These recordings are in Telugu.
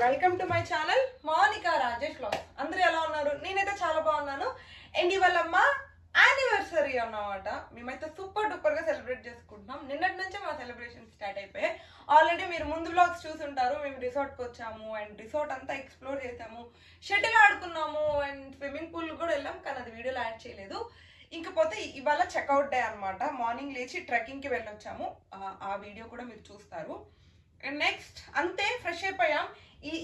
Welcome to my channel Mounika Rajesh vlogs. అందరూ ఎలా ఉన్నారు? నేనైతే చాలా బాగున్నాను. అండ్ ఇవాళ మా యానివర్సరీ అన్నమాట. మేమైతే సూపర్ డూపర్ గా సెలబ్రేట్ చేసుకుంటున్నాం. నిన్నటి నుంచే మా సెలబ్రేషన్ స్టార్ట్ అయిపోయాయి. ఆల్రెడీ మీరు ముందు వ్లాగ్స్ చూసుంటారు. మేము రిసార్ట్ కి వచ్చాము అండ్ రిసార్ట్ అంతా ఎక్స్ప్లోర్ చేసాము, షటిల్ ఆడుకున్నాము అండ్ స్విమ్మింగ్ పూల్ కూడా వెళ్ళాం. కానీ అది వీడియోలో యాడ్ చేయలేదు. ఇంకపోతే ఇవాళ చెక్అవుట్ డే అనమాట. మార్నింగ్ లేచి ట్రెక్కింగ్ కి వెళ్ళొచ్చాము. ఆ వీడియో కూడా మీరు చూస్తారు. అండ్ నెక్స్ట్ అంతే ఫ్రెష్ అయిపోయాం.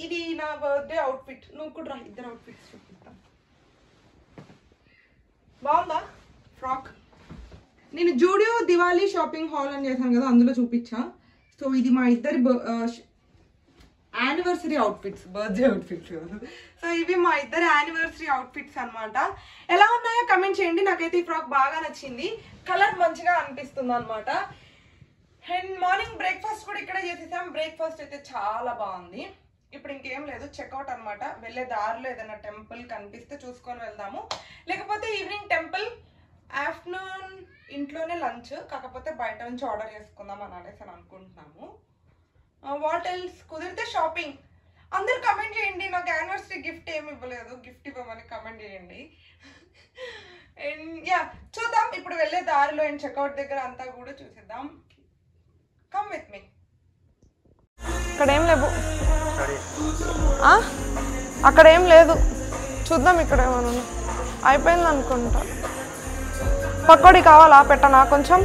ఇది నా బర్త్డే అవుట్ఫిట్. నువ్వు కూడా రా, ఇద్దరు అవుట్ఫిట్స్ చూపిస్తాం. బాగుందా ఫ్రాక్? నేను జూడియో దివాళీ షాపింగ్ హాల్ అని చేశాను కదా, అందులో చూపించా. సో ఇది మా ఇద్దరి anniversary outfits, birthday outfits. So ఇవి మా ఇద్దరి యానివర్సరీ అవుట్ఫిట్స్ అనమాట. ఎలా ఉన్నాయో కమెంట్ చేయండి. నాకైతే ఈ ఫ్రాక్ బాగా నచ్చింది, కలర్ మంచిగా అనిపిస్తుంది అనమాట. అండ్ మార్నింగ్ బ్రేక్ఫాస్ట్ కూడా ఇక్కడే చేసేసాం. బ్రేక్ఫాస్ట్ అయితే చాలా బాగుంది. ఇప్పుడు ఇంకేం లేదు, చెక్అవుట్ అనమాట. వెళ్ళే దారిలో ఏదైనా టెంపుల్ కనిపిస్తే చూసుకొని వెళ్దాము, లేకపోతే ఈవినింగ్ టెంపుల్, ఆఫ్టర్నూన్ ఇంట్లోనే లంచ్, కాకపోతే బయట నుంచి ఆర్డర్ చేసుకుందాం అని అనేసి అనుకుంటున్నాము. What else? కుదిరితే షాపింగ్. అందరు కమెంట్ చేయండి, నాకు యానివర్సరీ గిఫ్ట్ ఏమి ఇవ్వలేదు, గిఫ్ట్ ఇవ్వమని కమెంట్ చేయండి. అండ్ యా, చూద్దాం ఇప్పుడు వెళ్ళే దారిలో అండ్ చెక్అవుట్ దగ్గర అంతా కూడా చూసేద్దాం. Come with me. ఇక్కడ ఏం లేవు, అక్కడ ఏం లేదు, చూద్దాం ఇక్కడ ఏమన్నా. అయిపోయింది అనుకుంటా. పకోడీ కావాలా? పెట్టనా కొంచెం?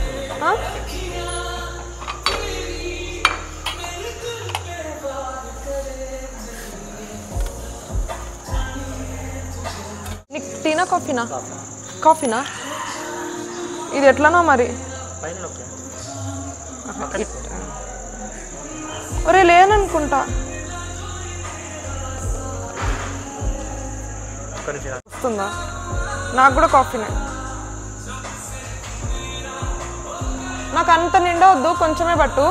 నీకు టీనా కాఫీనా? కాఫీనా? ఇది ఎట్లనా మరి? ఒరే లేననుకుంటా. వస్తుందా? నాకు కూడా కాఫీనే. నాకు అంత నిండా వద్దు, కొంచెమే పట్టు.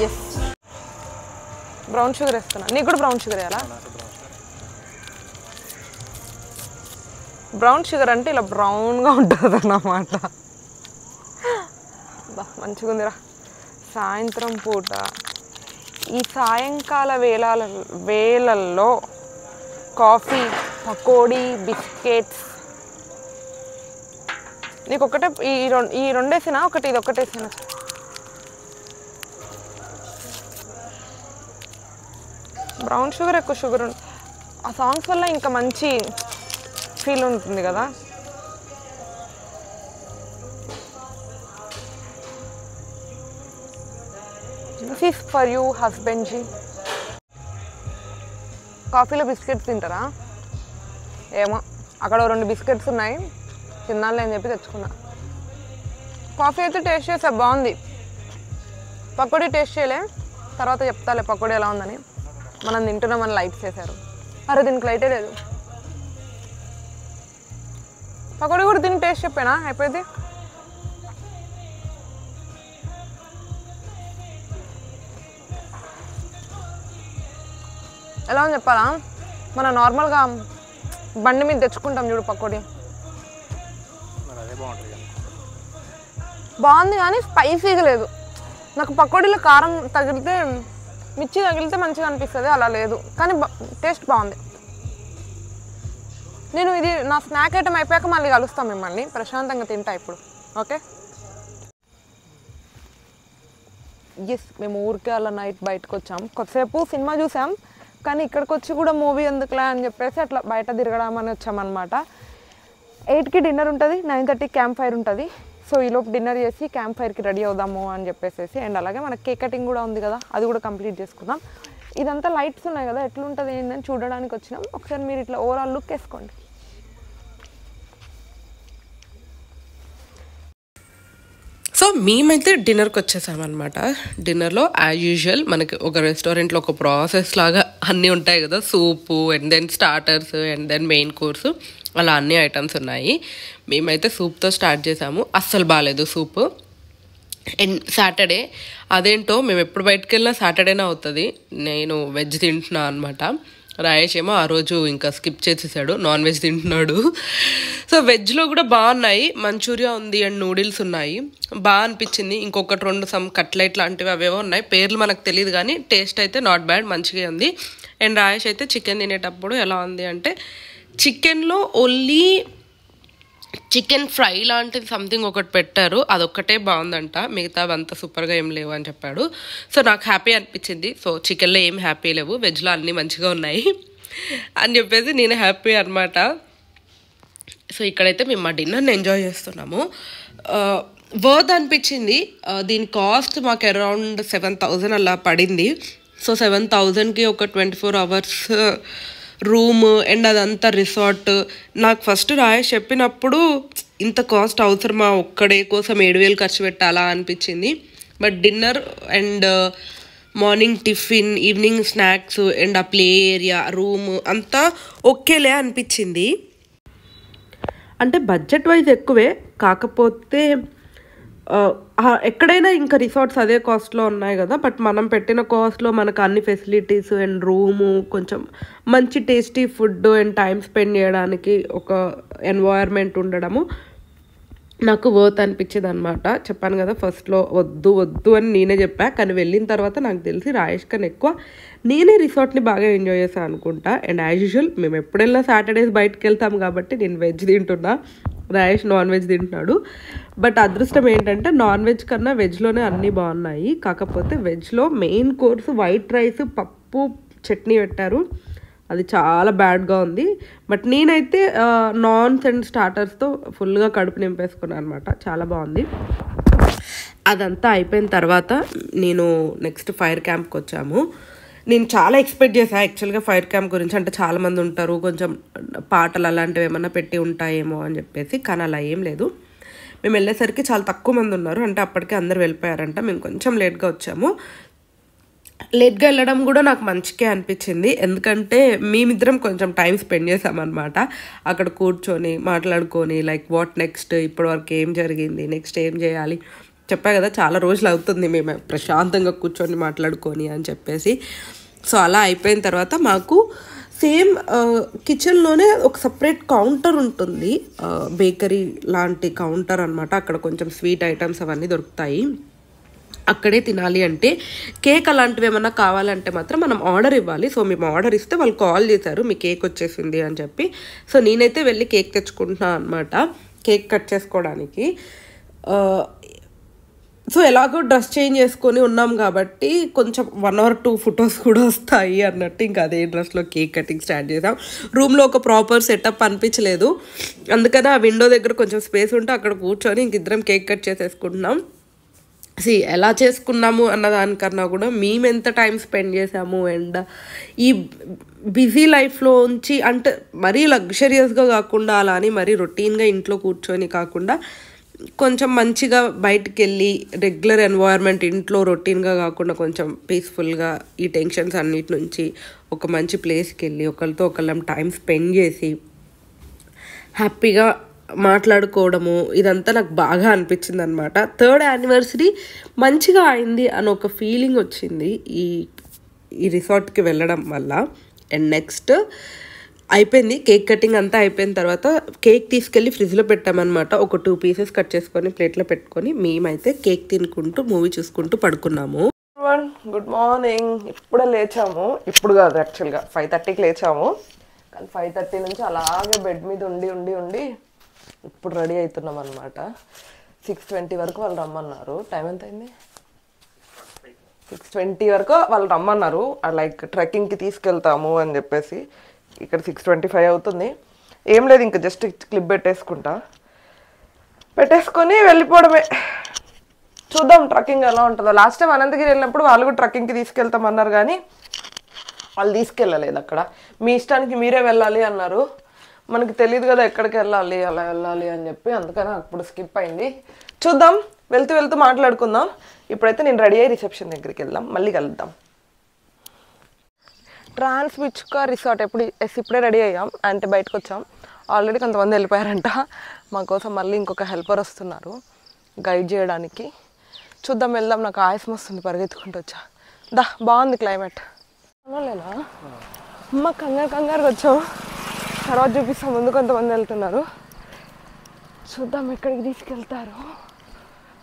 ఎస్, బ్రౌన్ షుగర్ వేస్తున్నా. నీకు కూడా బ్రౌన్ షుగర్ వేయాలా? బ్రౌన్ షుగర్ అంటే ఇలా బ్రౌన్గా ఉంటుంది అన్నమాట. మంచిగా ఉందిరా. సాయంత్రం పూట ఈ సాయంకాల వేళల్లో కాఫీ, పకోడీ, బిస్కెట్స్. నీకు ఒకటే ఈ రెండేసినా? ఒకటి ఇది ఒకటేసినా? బ్రౌన్ షుగర్ ఎక్కువ షుగర్ ఉంది. ఆ సాంగ్స్ వల్ల ఇంకా మంచి ఫీల్ ఉంటుంది కదా. This is for you husband ji. కాఫీలో బిస్కెట్స్ తింటారా? ఏమో, అక్కడ 2 బిస్కెట్స్ ఉన్నాయి, తినాలి అని చెప్పి తెచ్చుకున్నా. కాఫీ అయితే టేస్ట్ చేసా, బాగుంది. పకోడీ టేస్ట్ చేయలే, తర్వాత చెప్తాలే పకోడీ ఎలా ఉందని. మనం తింటున్నామని లైట్స్ చేశారు. అరే దీనికి లైటే లేదు. పకోడీ కూడా తిని టేస్ట్ చెప్పానా? అయిపోయింది. ఎలా అని చెప్పాలా? మనం నార్మల్గా బండి మీద తెచ్చుకుంటాం చూడు పకోడీ, బాగుంది కానీ స్పైసీగా లేదు. నాకు పకోడీలో కారం తగిలితే, మిర్చి తగిలితే మంచిగా అనిపిస్తుంది, అలా లేదు. కానీ టేస్ట్ బాగుంది. నేను ఇది నా స్నాక్ ఐటమ్ అయిపోయాక మళ్ళీ కలుస్తాం మిమ్మల్ని. ప్రశాంతంగా తింటా ఇప్పుడు. ఓకే. ఎస్, మేము ఊరికే అలా నైట్ బయటకు వచ్చాం. కొద్దిసేపు సినిమా చూసాం, కానీ ఇక్కడికి వచ్చి కూడా మూవీ ఎందుకులే అని చెప్పేసి అట్లా బయట తిరగడామని వచ్చామన్నమాట. 8కి డిన్నర్ ఉంటుంది, 9:30 క్యాంప్ ఫైర్ ఉంటుంది. సో ఈలోపు డిన్నర్ చేసి క్యాంప్ ఫైర్కి రెడీ అవుదాము అని చెప్పేసి. అండ్ అలాగే మనకి కేక్ కటింగ్ కూడా ఉంది కదా, అది కూడా కంప్లీట్ చేసుకుందాం. ఇదంతా లైట్స్ ఉన్నాయి కదా, ఎట్లుంటుంది ఏంటని చూడడానికి వచ్చినాం. ఒకసారి మీరు ఇట్లా ఓవరాల్ లుక్ వేసుకోండి. సో మేమైతే డిన్నర్కి వచ్చేసామన్నమాట. డిన్నర్లో యాజ్ యూజువల్ మనకి ఒక రెస్టారెంట్లో ఒక ప్రాసెస్ లాగా అన్నీ ఉంటాయి కదా, soup and then starters and then main course, అలా అన్ని ఐటమ్స్ ఉన్నాయి. మేమైతే సూప్తో స్టార్ట్ చేసాము. అస్సలు బాగాలేదు సూపు. అండ్ సాటర్డే అదేంటో మేము ఎప్పుడు బయటకు వెళ్ళినా సాటర్డేనే అవుతుంది. నేను వెజ్ తింటున్నా అనమాట. రాయేష్ ఏమో ఆ రోజు ఇంకా స్కిప్ చేసేసాడు, నాన్ వెజ్ తింటున్నాడు. సో వెజ్లో కూడా బాగున్నాయి, మంచూరియా ఉంది అండ్ నూడిల్స్ ఉన్నాయి, బాగా అనిపించింది. ఇంకొకటి 2 సమ్ కట్లెట్ లాంటివి అవేవో ఉన్నాయి, పేర్లు మనకు తెలియదు కానీ టేస్ట్ అయితే నాట్ బ్యాడ్, మంచిగా ఉంది. అండ్ రాయేష్ అయితే చికెన్ తినేటప్పుడు ఎలా ఉంది అంటే చికెన్లో ఓన్లీ చికెన్ ఫ్రై లాంటిది సంథింగ్ ఒకటి పెట్టారు, అదొక్కటే బాగుందంట, మిగతా అంతా సూపర్గా ఏం లేవు అని చెప్పాడు. సో నాకు హ్యాపీ అనిపించింది. సో చికెన్లో ఏం హ్యాపీ లేవు, వెజ్లో అన్నీ మంచిగా ఉన్నాయి అని చెప్పేసి నేను హ్యాపీ అనమాట. సో ఇక్కడైతే మేము మా డిన్నర్ని ఎంజాయ్ చేస్తున్నాము. వర్త్ అనిపించింది. దీని కాస్ట్ మాకు అరౌండ్ 7,000 అలా పడింది. సో 7,000కి ఒక 24 hours రూమ్ అండ్ అదంతా రిసార్ట్. నాకు ఫస్ట్ రాయేష్ చెప్పినప్పుడు ఇంత కాస్ట్ అవసరమా, ఒక్కడే కోసం 7,000 ఖర్చు పెట్టాలా అనిపించింది. But dinner and morning tiffin, evening snacks and ఆ ప్లే ఏరియా, రూమ్ అంతా ఓకేలే అనిపించింది. అంటే బడ్జెట్ వైజ్ ఎక్కువే, కాకపోతే ఎక్కడైనా ఇంకా రిసార్ట్స్ అదే కాస్ట్లో ఉన్నాయి కదా, బట్ మనం పెట్టిన కాస్ట్లో మనకు అన్ని ఫెసిలిటీస్ అండ్ రూము, కొంచెం మంచి tasty food and time spend చేయడానికి ఒక ఎన్వైర్న్మెంట్ ఉండడము నాకు వర్త్ అనిపించేది అనమాట. చెప్పాను కదా ఫస్ట్లో వద్దు వద్దు అని నేనే చెప్పా, కానీ వెళ్ళిన తర్వాత నాకు తెలిసి రాయేష్ కన్నా ఎక్కువ నేనే రిసార్ట్ని బాగా ఎంజాయ్ చేశాను అనుకుంటా. అండ్ యాజ్ యూజువల్ మేము ఎప్పుడైనా సాటర్డేస్ బయటకు వెళ్తాం కాబట్టి నేను వెజ్ తింటున్నా, రాయేష్ నాన్ వెజ్ తింటున్నాడు. బట్ అదృష్టం ఏంటంటే నాన్ వెజ్ కన్నా వెజ్లోనే అన్నీ బాగున్నాయి. కాకపోతే వెజ్లో మెయిన్ కోర్సు వైట్ రైస్, పప్పు, చట్నీ పెట్టారు, అది చాలా బ్యాడ్గా ఉంది. బట్ నేనైతే నాన్స్ అండ్ స్టార్టర్స్తో ఫుల్గా కడుపు నింపేసుకున్నాను అనమాట, చాలా బాగుంది. అదంతా అయిపోయిన తర్వాత నేను నెక్స్ట్ ఫైర్ క్యాంప్కి వచ్చాము. నేను చాలా ఎక్స్పెక్ట్ చేశాను యాక్చువల్గా ఫైర్ క్యాంప్ గురించి, అంటే చాలామంది ఉంటారు, కొంచెం పాటలు అలాంటివి ఏమన్నా పెట్టి ఉంటాయేమో అని చెప్పేసి, కానీ అలా ఏం లేదు. మేము వెళ్ళేసరికి చాలా తక్కువ మంది ఉన్నారు, అంటే అప్పటికే అందరు వెళ్ళిపోయారంట. మేము కొంచెం లేట్గా వచ్చాము. లేట్గా వెళ్ళడం కూడా నాకు మంచిగా అనిపించింది, ఎందుకంటే మేమిద్దరం కొంచెం టైం స్పెండ్ చేసామన్నమాట. అక్కడ కూర్చొని మాట్లాడుకొని లైక్ వాట్ నెక్స్ట్, ఇప్పటివరకు ఏం జరిగింది, నెక్స్ట్ ఏం చేయాలి, చెప్పా కదా చాలా రోజులు అవుతుంది మేము ప్రశాంతంగా కూర్చొని మాట్లాడుకొని అని చెప్పేసి. సో అలా అయిపోయిన తర్వాత మాకు సేమ్ కిచెన్లోనే ఒక సపరేట్ కౌంటర్ ఉంటుంది, బేకరీ లాంటి కౌంటర్ అనమాట. అక్కడ కొంచెం స్వీట్ ఐటమ్స్ అవన్నీ దొరుకుతాయి. అక్కడే తినాలి అంటే కేక్ అలాంటివి ఏమన్నా కావాలంటే మాత్రం మనం ఆర్డర్ ఇవ్వాలి. సో మేము ఆర్డర్ ఇస్తే వాళ్ళు కాల్ చేశారు మీ కేక్ వచ్చేసింది అని చెప్పి. సో నేనైతే వెళ్ళి కేక్ తెచ్చుకుంటున్నాను అనమాట, కేక్ కట్ చేసుకోవడానికి. సో ఎలాగో డ్రెస్ చేంజ్ చేసుకొని ఉన్నాం కాబట్టి కొంచెం 1 or 2 ఫొటోస్ కూడా వస్తాయి అన్నట్టు ఇంకా అదే డ్రెస్లో కేక్ కటింగ్ స్టార్ట్ చేసాం. రూమ్లో ఒక ప్రాపర్ సెటప్ అనిపించలేదు, అందుకని ఆ విండో దగ్గర కొంచెం స్పేస్ ఉంటే అక్కడ కూర్చొని ఇంక ఇద్దరం కేక్ కట్ చేసేసుకుంటున్నాం. ఎలా చేసుకున్నాము అన్నదానికన్నా కూడా మేము ఎంత టైం స్పెండ్ చేసాము అండ్ ఈ బిజీ లైఫ్లోంచి, అంటే మరీ లగ్జరియస్గా కాకుండా అలా అని మరీ రొటీన్గా ఇంట్లో కూర్చొని కాకుండా కొంచెం మంచిగా బయటికి వెళ్ళి రెగ్యులర్ ఎన్వైర్న్మెంట్, ఇంట్లో రొటీన్గా కాకుండా కొంచెం పీస్ఫుల్గా ఈ టెన్షన్స్ అన్నిటి నుంచి ఒక మంచి ప్లేస్కి వెళ్ళి ఒకరితో ఒకళ్ళం టైం స్పెండ్ చేసి హ్యాపీగా మాట్లాడుకోవడము, ఇదంతా నాకు బాగా అనిపించింది అనమాట. 3rd anniversary మంచిగా అయింది అని ఒక ఫీలింగ్ వచ్చింది ఈ రిసార్ట్కి వెళ్ళడం వల్ల. అండ్ నెక్స్ట్ అయిపోయింది కేక్ కటింగ్ అంతా అయిపోయిన తర్వాత కేక్ తీసుకెళ్ళి ఫ్రిడ్జ్లో పెట్టామన్నమాట. ఒక 2 pieces కట్ చేసుకొని ప్లేట్లో పెట్టుకొని మేమైతే కేక్ తినుకుంటూ మూవీ చూసుకుంటూ పడుకున్నాము. Good morning. ఇప్పుడే లేచాము, ఇప్పుడు కాదు యాక్చువల్గా 5:30కి లేచాము, కానీ 5:30 నుంచి అలాగే బెడ్ మీద ఉండి ఇప్పుడు రెడీ అవుతున్నాం అనమాట. 6:20 వరకు వాళ్ళు రమ్మన్నారు. టైం ఎంత అయింది? 6:20 వరకు వాళ్ళు రమ్మన్నారు, లైక్ ట్రెక్కింగ్కి తీసుకెళ్తాము అని చెప్పేసి. ఇక్కడ 6:25 అవుతుంది. ఏం లేదు, ఇంకా జస్ట్ క్లిప్ పెట్టేసుకొని వెళ్ళిపోవడమే. చూద్దాం ట్రెక్కింగ్ ఎలా ఉంటుందో. లాస్ట్ టైం అనంతగిరి వెళ్ళినప్పుడు వాళ్ళు కూడా ట్రెక్కింగ్కి తీసుకెళ్తామన్నారు, కానీ వాళ్ళు తీసుకెళ్ళలేదు. అక్కడ మీ ఇష్టానికి మీరే వెళ్ళాలి అన్నారు. మనకి తెలియదు కదా ఎక్కడికి వెళ్ళాలి, అలా వెళ్ళాలి అని చెప్పి, అందుకని అప్పుడు స్కిప్ అయింది. చూద్దాం, వెళ్తూ మాట్లాడుకుందాం. ఇప్పుడైతే నేను రెడీ అయ్యి రిసెప్షన్ దగ్గరికి వెళ్దాం, మళ్ళీ కలుద్దాం. ట్రాన్స్మిచ్కా రిసార్ట్ ఇప్పుడే రెడీ అయ్యాం, అంటే బయటకు వచ్చాం. ఆల్రెడీ కొంతమంది వెళ్ళిపోయారంట. మా కోసం మళ్ళీ ఇంకొక హెల్పర్ వస్తున్నారు గైడ్ చేయడానికి. చూద్దాం, వెళ్దాం. నాకు ఆయాసం వస్తుంది, పరిగెత్తుకుంటూ వచ్చా. బాగుంది క్లైమేట్. అనలేనా అమ్మ కంగారుగా వచ్చాము. తర్వాత చూపిస్తాం. ముందు కొంతమంది వెళ్తున్నారు, చూద్దాం ఎక్కడికి తీసుకెళ్తారు.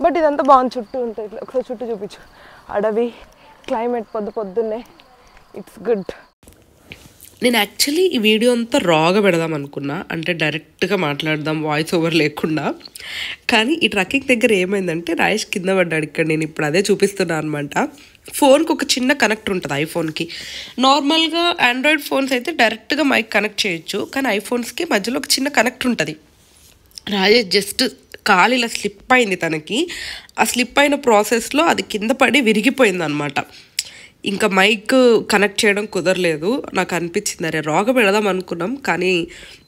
బట్ ఇదంతా బాగుంది, చుట్టూ ఉంటుంది. ఇట్లా ఒకసారి చుట్టూ చూపించు. అడవి, క్లైమేట్, పొద్దున్నే, ఇట్స్ గుడ్. నేను యాక్చువల్లీ ఈ వీడియో అంతా రాగా పెడదాం అనుకున్నా, అంటే డైరెక్ట్గా మాట్లాడదాం వాయిస్ ఓవర్ లేకుండా. కానీ ఈ ట్రక్కింగ్ దగ్గర ఏమైందంటే రాయేష్ కింద పడ్డాడు. ఇక్కడ నేను ఇప్పుడు అదే చూపిస్తున్నాను అనమాట. ఫోన్కి ఒక చిన్న కనెక్టర్ ఉంటుంది ఐఫోన్కి. నార్మల్గా ఆండ్రాయిడ్ ఫోన్స్ అయితే డైరెక్ట్గా మైక్ కనెక్ట్ చేయొచ్చు, కానీ ఐఫోన్స్కి మధ్యలో ఒక చిన్న కనెక్టర్ ఉంటుంది. రాజేష్ జస్ట్ కాలు ఇలా స్లిప్ అయింది తనకి. ఆ స్లిప్ అయిన ప్రాసెస్లో అది కింద పడి విరిగిపోయింది అనమాట. ఇంకా మైక్ కనెక్ట్ చేయడం కుదరలేదు. నాకు అనిపించింది అరే రాగా పెడదాం అనుకున్నాం, కానీ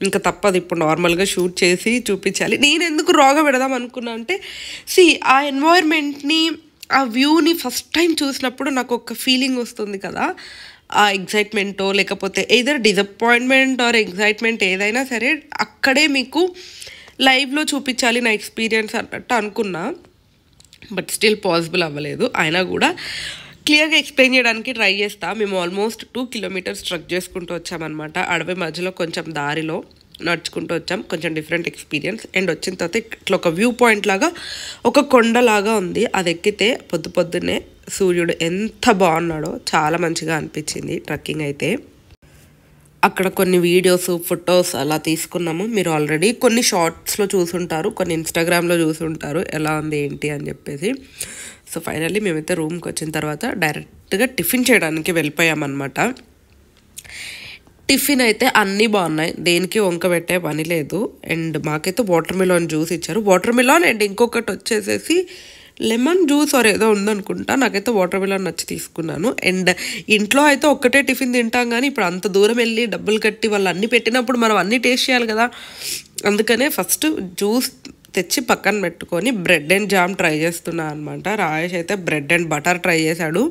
ఇంకా తప్పదు, ఇప్పుడు నార్మల్గా షూట్ చేసి చూపించాలి. నేను ఎందుకు రాగా పెడదాం అనుకున్నా అంటే ఆ ఎన్వైర్న్మెంట్ని, ఆ వ్యూని ఫస్ట్ టైం చూసినప్పుడు నాకు ఒక ఫీలింగ్ వస్తుంది కదా, ఆ ఎగ్జైట్మెంటో లేకపోతే ఏదైనా డిసప్పాయింట్మెంట్ ఆర్ ఎగ్జైట్మెంట్ ఏదైనా సరే అక్కడే మీకు లైవ్లో చూపించాలి నా ఎక్స్పీరియన్స్ అన్నట్టు అనుకున్నా. బట్ స్టిల్ పాసిబుల్ అవ్వలేదు. అయినా కూడా క్లియర్గా ఎక్స్ప్లెయిన్ చేయడానికి ట్రై చేస్తా. మేము ఆల్మోస్ట్ 2 kilometers ట్రక్ చేసుకుంటూ వచ్చామన్నమాట. అడవి మధ్యలో కొంచెం దారిలో నడుచుకుంటూ వచ్చాం. కొంచెం డిఫరెంట్ ఎక్స్పీరియన్స్. అండ్ వచ్చిన తర్వాత ఇట్లా ఒక వ్యూ పాయింట్ లాగా ఒక కొండలాగా ఉంది. అది ఎక్కితే పొద్దున్నే సూర్యుడు ఎంత బాగున్నాడో చాలా మంచిగా అనిపించింది ట్రక్కింగ్ అయితే. అక్కడ కొన్ని వీడియోస్, ఫొటోస్ అలా తీసుకున్నాము. మీరు ఆల్రెడీ కొన్ని షార్ట్స్లో చూసుంటారు, కొన్ని ఇన్స్టాగ్రామ్లో చూసుంటారు ఎలా ఉంది ఏంటి అని చెప్పేసి. సో ఫైనల్లీ మేమైతే రూమ్కి వచ్చిన తర్వాత డైరెక్ట్గా టిఫిన్ చేయడానికి వెళ్ళిపోయామన్నమాట. టిఫిన్ అయితే అన్నీ బాగున్నాయి, దేనికి వంక పెట్టే పని లేదు. అండ్ మాకైతే వాటర్ మిలాన్ జ్యూస్ ఇచ్చారు. వాటర్ మిలాన్ అండ్ ఇంకొకటి వచ్చేసేసి లెమన్ జ్యూస్ ఆర్ ఏదో ఉందనుకుంటా. నాకైతే వాటర్ మిలాన్ నచ్చి తీసుకున్నాను. అండ్ ఇంట్లో అయితే ఒక్కటే టిఫిన్ తింటాం, కానీ ఇప్పుడు అంత దూరం వెళ్ళి డబ్బులు కట్టి వాళ్ళు అన్నీ పెట్టినప్పుడు మనం అన్నీ టేస్ట్ చేయాలి కదా. అందుకనే ఫస్ట్ జ్యూస్ తెచ్చి పక్కన పెట్టుకొని బ్రెడ్ అండ్ జామ్ ట్రై చేస్తున్నాను అనమాట. రాయేష్ అయితే బ్రెడ్ అండ్ బటర్ ట్రై చేశాడు,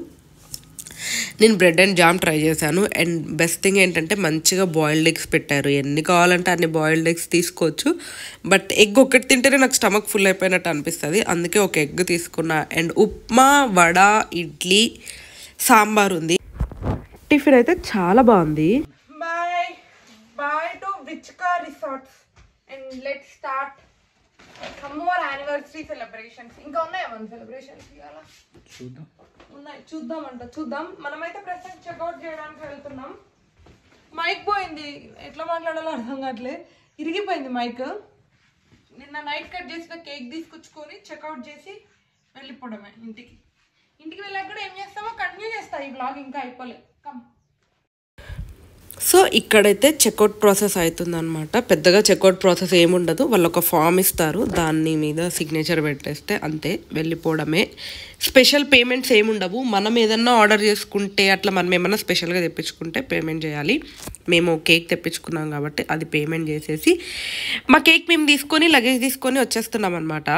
నేను బ్రెడ్ అండ్ జామ్ ట్రై చేశాను. అండ్ బెస్ట్ థింగ్ ఏంటంటే మంచిగా బాయిల్డ్ ఎగ్స్ పెట్టారు. ఎన్ని కావాలంటే అన్ని బాయిల్డ్ ఎగ్స్ తీసుకోవచ్చు. బట్ ఎగ్ ఒకటి తింటేనే నాకు స్టమక్ ఫుల్ అయిపోయినట్టు అనిపిస్తుంది, అందుకే ఒక ఎగ్ తీసుకున్నా. అండ్ ఉప్మా, వడ, ఇడ్లీ, సాంబార్ ఉంది. టిఫిన్ అయితే చాలా బాగుంది. Bye to Vichka resorts and let's start some more anniversary celebrations. ఇంకా ఉన్నాయా మన సెలబ్రేషన్స్ ఇవాళ? చూద్దాం. మనమైతే ప్రస్తుతం చెక్అవుట్ చేయడానికి వెళ్తున్నాం. మైక్ పోయింది, ఎట్లా మాట్లాడాలో అర్థం కావట్లేదు, ఇరిగిపోయింది మైక్. నిన్న నైట్ కట్ చేసిన కేక్ తీసుకొచ్చుకొని చెక్అవుట్ చేసి వెళ్ళిపోవడమే ఇంటికి. వెళ్ళాక కూడా ఏం చేస్తామో కంటిన్యూ చేస్తా. ఈ బ్లాగ్ ఇంకా అయిపోలేదు. కమ్. సో ఇక్కడైతే చెక్అవుట్ ప్రాసెస్ అవుతుందన్నమాట. పెద్దగా చెక్అవుట్ ప్రాసెస్ ఏముండదు, వాళ్ళు ఒక ఫామ్ ఇస్తారు, దాని మీద సిగ్నేచర్ పెట్టేస్తే అంతే, వెళ్ళిపోవడమే. స్పెషల్ పేమెంట్స్ ఏముండవు. మనం ఏదన్నా ఆర్డర్ చేసుకుంటే అట్లా మనం ఏమన్నా స్పెషల్గా తెప్పించుకుంటే పేమెంట్ చేయాలి. మేము కేక్ తెప్పించుకున్నాం కాబట్టి అది పేమెంట్ చేసేసి మా కేక్ మేము తీసుకొని లగేజ్ తీసుకొని వచ్చేస్తున్నాం అనమాట.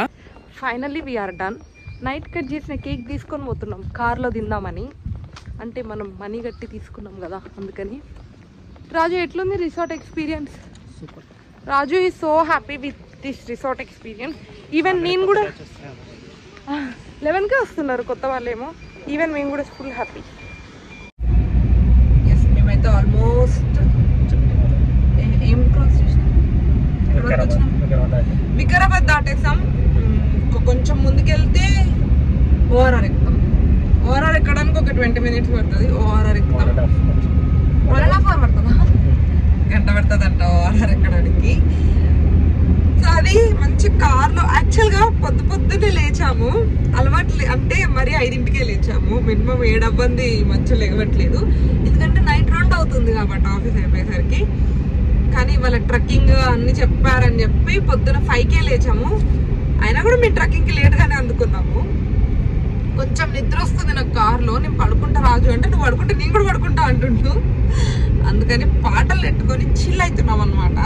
Finally we're done. Night cut చేసిన కేక్ తీసుకొని పోతున్నాం కార్లో తిందామని. అంటే మనం మనీ కట్టి తీసుకున్నాం కదా, అందుకని. రాజు ఎట్లుంది resort experience? Raju is so happy with this resort experience. Even నేను కూడా 11కే వస్తున్నారు కొత్త వాళ్ళేమో. ఈవెన్ మేము కూడా ఫుల్ హ్యాపీ. ఎస్, మేమైతే ఆల్మోస్ట్ ఏం క్రాస్ చేసినాం, వికారాబాద్ దాటేసాం. కొంచెం ముందుకెళ్తే ఓఆర్ఆర్ ఎక్కుతాం. ఓఆర్ఆర్ ఎక్కడానికి ఒక 20 minutes పడుతుంది. ఓఆర్ఆర్ ఎక్కుతాం. 1.5 hours పడుతుందా? గంట పడుతుంది అంట ఓఆర్ఆర్ ఎక్కడానికి. సో అది మంచి కార్లో. యాక్చువల్గా పొద్దున్నే లేచాము, అలవాటు అంటే మరి 5కే లేచాము. మినిమం 7 అవ్వంది మంచిగా లేవట్లేదు, ఎందుకంటే నైట్ రౌండ్ అవుతుంది కాబట్టి ఆఫీస్ అయిపోయేసరికి. కానీ వాళ్ళ ట్రక్కింగ్ అన్ని చెప్పారని చెప్పి పొద్దున 5కే లేచాము. అయినా కూడా మేము ట్రక్కింగ్కి లేట్గానే అందుకున్నాము. కొంచెం నిద్ర వస్తుంది నాకు కార్లో. నేను పడుకుంటా రాజు అంటే, నువ్వు పడుకుంటే నేను కూడా పడుకుంటా అంటుంటూ. అందుకని పాటలు పెట్టుకొని చిల్ అవుతున్నాం అనమాట.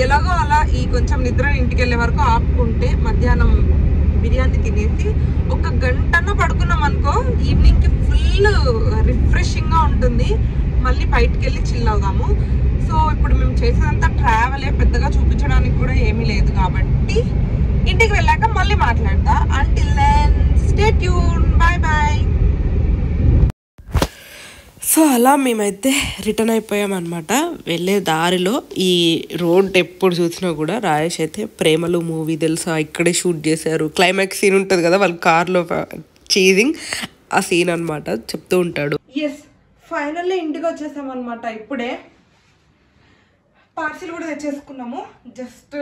ఎలాగో అలా ఈ కొంచెం నిద్ర ఇంటికి వెళ్ళే వరకు ఆపుకుంటే మధ్యాహ్నం బిర్యానీ తినేసి 1 గంటన పడుకున్నాం అనుకో, ఈవినింగ్కి ఫుల్ రిఫ్రెషింగ్గా ఉంటుంది. మళ్ళీ బయటికి వెళ్ళి చిల్ అవుదాము. సో ఇప్పుడు మేము చేసేదంతా ట్రావెలే, పెద్దగా చూపించడానికి కూడా ఏమీ లేదు కాబట్టి ఇంటికి వెళ్ళాక మళ్ళీ మాట్లాడతా. Until then stay tune. Bye bye. So అలా మేమైతే రిటర్న్ అయిపోయామన్నమాట. వెళ్ళే దారిలో ఈ రోడ్ ఎప్పుడు చూసినా కూడా రాయేష్ అయితే ప్రేమలు మూవీ తెలుసా ఇక్కడే షూట్ చేశారు, క్లైమాక్స్ సీన్ ఉంటుంది కదా వాళ్ళ కార్లో చేజింగ్, ఆ సీన్ అనమాట చెప్తూ ఉంటాడు. ఎస్, ఫైనల్లీ ఇంటికి వచ్చేసామన్నమాట. ఇప్పుడే పార్సిల్ కూడా తెచ్చేసుకున్నాము. జస్ట్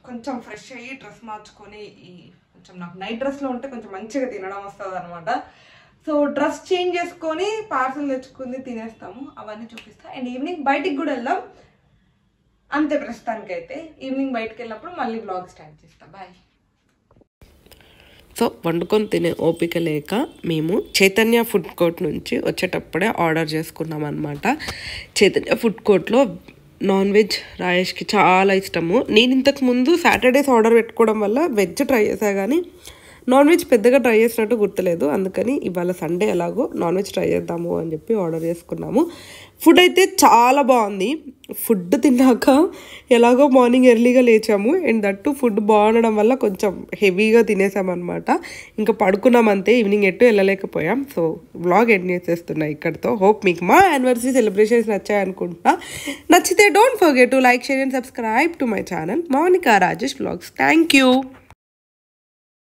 కొంచెం ఫ్రెష్ అయ్యి డ్రెస్ మార్చుకొని, ఈ కొంచెం నాకు నైట్ డ్రెస్లో ఉంటే కొంచెం మంచిగా తినడం వస్తుంది అనమాట. సో డ్రెస్ చేంజ్ చేసుకొని పార్సల్ తెచ్చుకుని తినేస్తాము, అవన్నీ చూపిస్తా. అండ్ ఈవినింగ్ బయటికి కూడా వెళ్దాం. అంతే ప్రస్తుతానికైతే. ఈవినింగ్ బయటకు వెళ్ళినప్పుడు మళ్ళీ బ్లాగ్ స్టార్ట్ చేస్తాం. బాయ్. సో వండుకొని తినే ఓపిక లేక మేము చైతన్య ఫుడ్ కోర్ట్ నుంచి వచ్చేటప్పుడే ఆర్డర్ చేసుకున్నాం అనమాట. చైతన్య ఫుడ్ కోర్ట్లో నాన్ వెజ్ రాయేష్కి చాలా ఇష్టము. నేను ఇంతకు ముందు సాటర్డేస్ ఆర్డర్ పెట్టుకోవడం వల్ల వెజ్ ట్రై చేసా కానీ నాన్ వెజ్ పెద్దగా ట్రై చేసినట్టు గుర్తులేదు. అందుకని ఇవాళ సండే ఎలాగో నాన్ వెజ్ ట్రై చేద్దాము అని చెప్పి ఆర్డర్ చేసుకున్నాము. ఫుడ్ అయితే చాలా బాగుంది. ఫుడ్ తిన్నాక ఎలాగో మార్నింగ్ ఎర్లీగా లేచాము. అండ్ దట్టు ఫుడ్ బాగుండడం వల్ల కొంచెం హెవీగా తినేసామన్నమాట. ఇంకా పడుకున్నామంతే, ఈవినింగ్ ఎటు వెళ్ళలేకపోయాం. సో వ్లాగ్ ఎండ్ చేసేస్తున్నా ఇక్కడితో. హోప్ మీకు మా యానివర్సరీ సెలబ్రేషన్స్ నచ్చాయనుకుంటున్నా. నచ్చితే don't forget to like, share and subscribe to my channel Mounika Rajesh vlogs. Thank you.